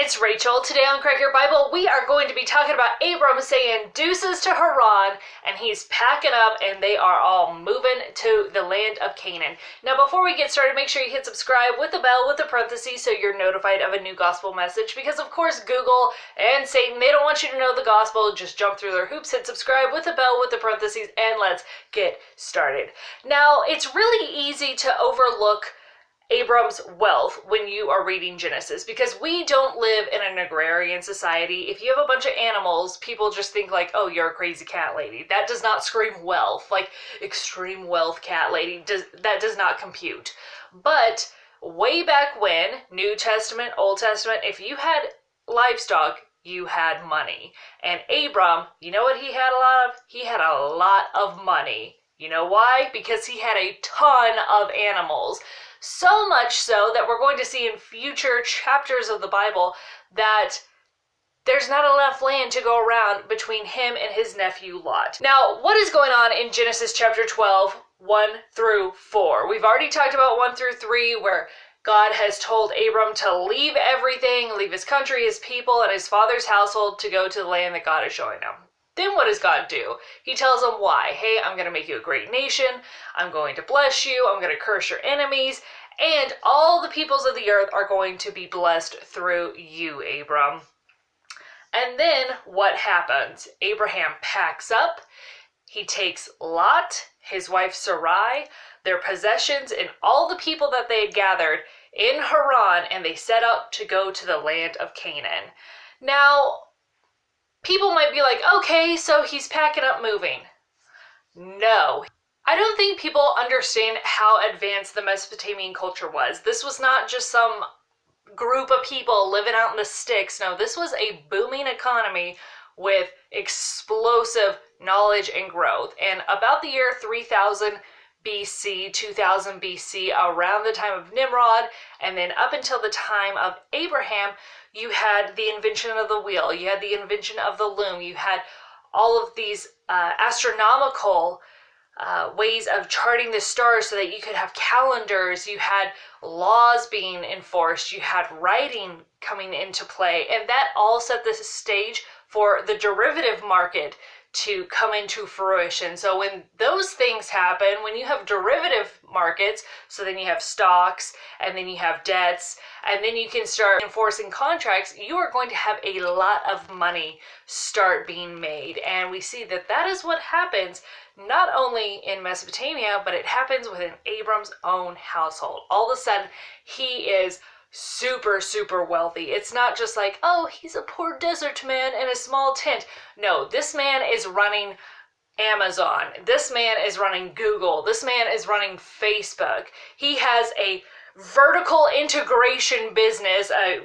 it's Rachel. Today on Crack Your Bible, we are going to be talking about Abram saying deuces to Haran, and he's packing up and they are all moving to the land of Canaan. Now, before we get started, make sure you hit subscribe with the bell with the parentheses so you're notified of a new gospel message, because of course Google and Satan, they don't want you to know the gospel. Just jump through their hoops, hit subscribe with the bell with the parentheses, and let's get started. Now, it's really easy to overlook Abram's wealth when you are reading Genesis, because we don't live in an agrarian society. If you have a bunch of animals, people just think like, oh, you're a crazy cat lady. That does not scream wealth, like extreme wealth cat lady. That does not compute. But way back when, New Testament, Old Testament, if you had livestock, you had money. And Abram, you know what he had a lot of? He had a lot of money. You know why? Because he had a ton of animals. So much so that we're going to see in future chapters of the Bible that there's not enough land to go around between him and his nephew Lot. Now, what is going on in Genesis chapter 12, 1 through 4? We've already talked about 1 through 3, where God has told Abram to leave everything, leave his country, his people, and his father's household to go to the land that God is showing him. Then what does God do? He tells them why. Hey, I'm going to make you a great nation. I'm going to bless you. I'm going to curse your enemies. And all the peoples of the earth are going to be blessed through you, Abram. And then what happens? Abraham packs up. He takes Lot, his wife Sarai, their possessions, and all the people that they had gathered in Haran, and they set out to go to the land of Canaan. Now, people might be like, okay, so he's packing up moving. No. I don't think people understand how advanced the Mesopotamian culture was. This was not just some group of people living out in the sticks. No, this was a booming economy with explosive knowledge and growth. And about the year 3000 BC, 2000 BC, around the time of Nimrod, and then up until the time of Abraham, you had the invention of the wheel, you had the invention of the loom, you had all of these astronomical ways of charting the stars so that you could have calendars, you had laws being enforced, you had writing coming into play, and that all set the stage for the derivative market to come into fruition. So when those things happen, when you have derivative markets, so then you have stocks, and then you have debts, and then you can start enforcing contracts, you are going to have a lot of money start being made. And we see that that is what happens not only in Mesopotamia, but it happens within Abram's own household. All of a sudden, he is super, super wealthy. It's not just like, oh, he's a poor desert man in a small tent. No, this man is running Amazon. This man is running Google. This man is running Facebook. He has a vertical integration business, a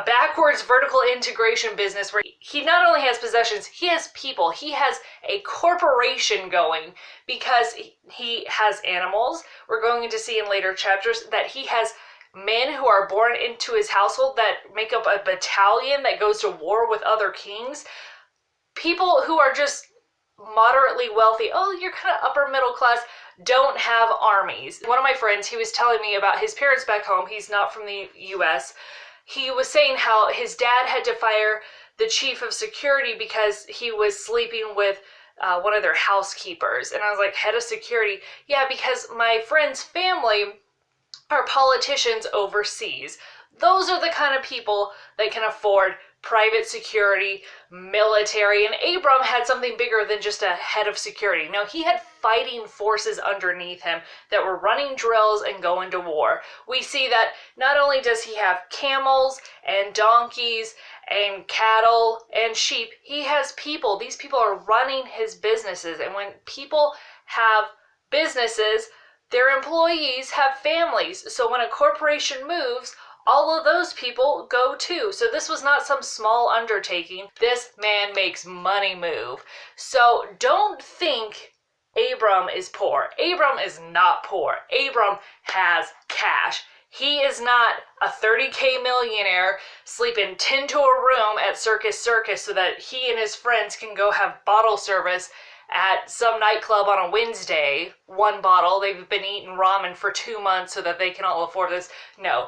backwards vertical integration business where he not only has possessions, he has people. He has a corporation going because he has animals. We're going to see in later chapters that he has men who are born into his household that make up a battalion that goes to war with other kings. People who are just moderately wealthy, oh, you're kind of upper middle class, don't have armies. One of my friends, he was telling me about his parents back home. He's not from the US. He was saying how his dad had to fire the chief of security because he was sleeping with one of their housekeepers. And I was like, head of security? Yeah, because my friend's family are politicians overseas. Those are the kind of people that can afford private security, military, and Abram had something bigger than just a head of security. No, he had fighting forces underneath him that were running drills and going to war. We see that not only does he have camels and donkeys and cattle and sheep, he has people. These people are running his businesses, and when people have businesses, their employees have families. So when a corporation moves, all of those people go too. So this was not some small undertaking. This man makes money move. So don't think Abram is poor. Abram is not poor. Abram has cash. He is not a 30K millionaire sleeping 10 to a room at Circus so that he and his friends can go have bottle service at some nightclub on a Wednesday. One bottle. They've been eating ramen for 2 months so that they can all afford this. No.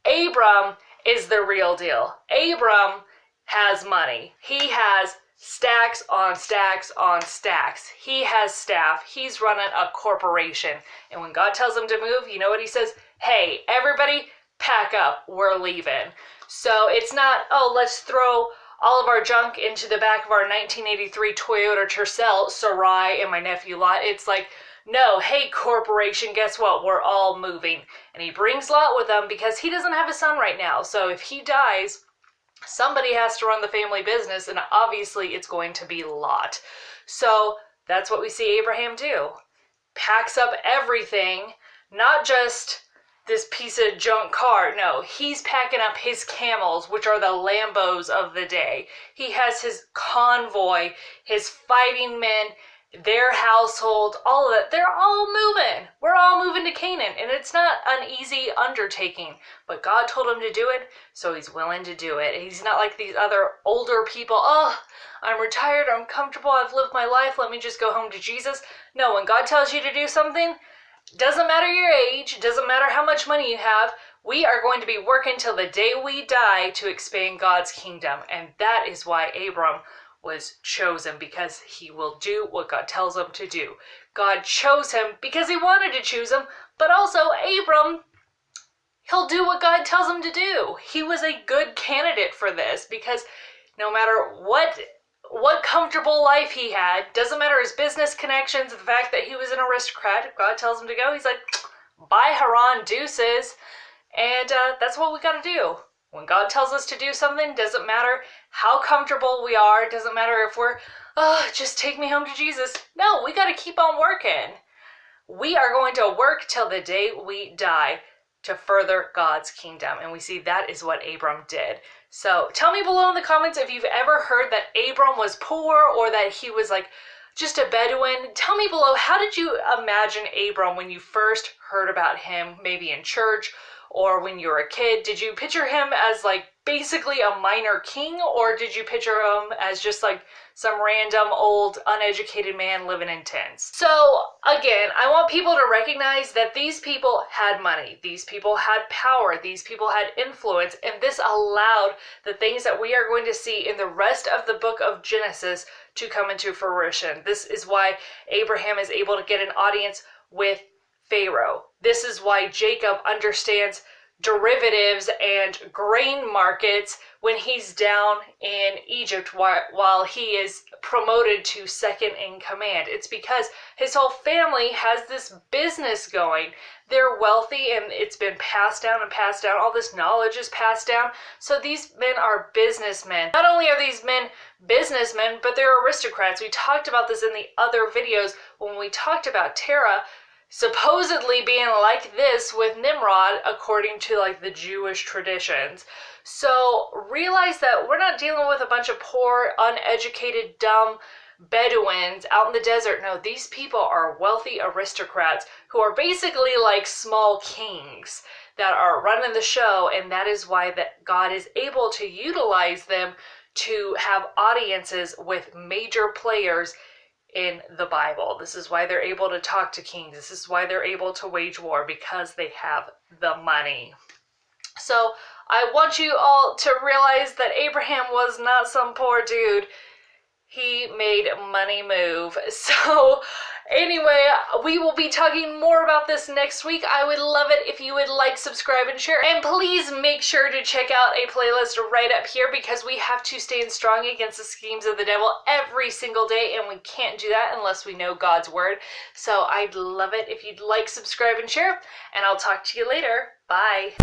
Abram is the real deal. Abram has money. He has stacks on stacks on stacks. He has staff. He's running a corporation. And when God tells him to move, you know what he says? Hey, everybody, pack up. We're leaving. So it's not, oh, let's throw all of our junk into the back of our 1983 Toyota Tercel, Sarai and my nephew Lot. It's like, no, hey, corporation, guess what? We're all moving. And he brings Lot with him because he doesn't have a son right now. So if he dies, somebody has to run the family business, and obviously it's going to be Lot. So that's what we see Abraham do. Packs up everything, not just this piece of junk car. No, he's packing up his camels, which are the Lambos of the day. He has his convoy, his fighting men, their household, all of it. They're all moving. We're all moving to Canaan, and it's not an easy undertaking, but God told him to do it, so he's willing to do it. He's not like these other older people. Oh, I'm retired, I'm comfortable, I've lived my life, let me just go home to Jesus. No, when God tells you to do something, doesn't matter your age, doesn't matter how much money you have, we are going to be working till the day we die to expand God's kingdom. And that is why Abram was chosen, because he will do what God tells him to do. God chose him because he wanted to choose him, but also Abram, he'll do what God tells him to do. He was a good candidate for this because no matter what comfortable life he had, doesn't matter his business connections, the fact that he was an aristocrat, if God tells him to go, he's like, bye Haran, deuces. And that's what we got to do. When God tells us to do something, doesn't matter how comfortable we are, doesn't matter if we're, oh, just take me home to Jesus. No, we got to keep on working. We are going to work till the day we die to further God's kingdom. And we see that is what Abram did. So tell me below in the comments if you've ever heard that Abram was poor or that he was like just a Bedouin. Tell me below, how did you imagine Abram when you first heard about him, maybe in church or when you were a kid? Did you picture him as like basically a minor king, or did you picture him as just like some random old uneducated man living in tents? So again, I want people to recognize that these people had money, these people had power, these people had influence, and this allowed the things that we are going to see in the rest of the book of Genesis to come into fruition. This is why Abraham is able to get an audience with Pharaoh. This is why Jacob understands derivatives and grain markets when he's down in Egypt while he is promoted to second in command. It's because his whole family has this business going. They're wealthy and it's been passed down and passed down. All this knowledge is passed down. So these men are businessmen. Not only are these men businessmen, but they're aristocrats. We talked about this in the other videos when we talked about Terah supposedly being like this with Nimrod, according to like the Jewish traditions. So realize that we're not dealing with a bunch of poor, uneducated, dumb Bedouins out in the desert. No, these people are wealthy aristocrats who are basically like small kings that are running the show, and that is why that God is able to utilize them to have audiences with major players in the Bible. This is why they're able to talk to kings. This is why they're able to wage war, because they have the money. So I want you all to realize that Abraham was not some poor dude. He made money move. So anyway, we will be talking more about this next week. I would love it if you would like, subscribe, and share. And please make sure to check out a playlist right up here, because we have to stand strong against the schemes of the devil every single day, and we can't do that unless we know God's word. So I'd love it if you'd like, subscribe, and share, and I'll talk to you later. Bye.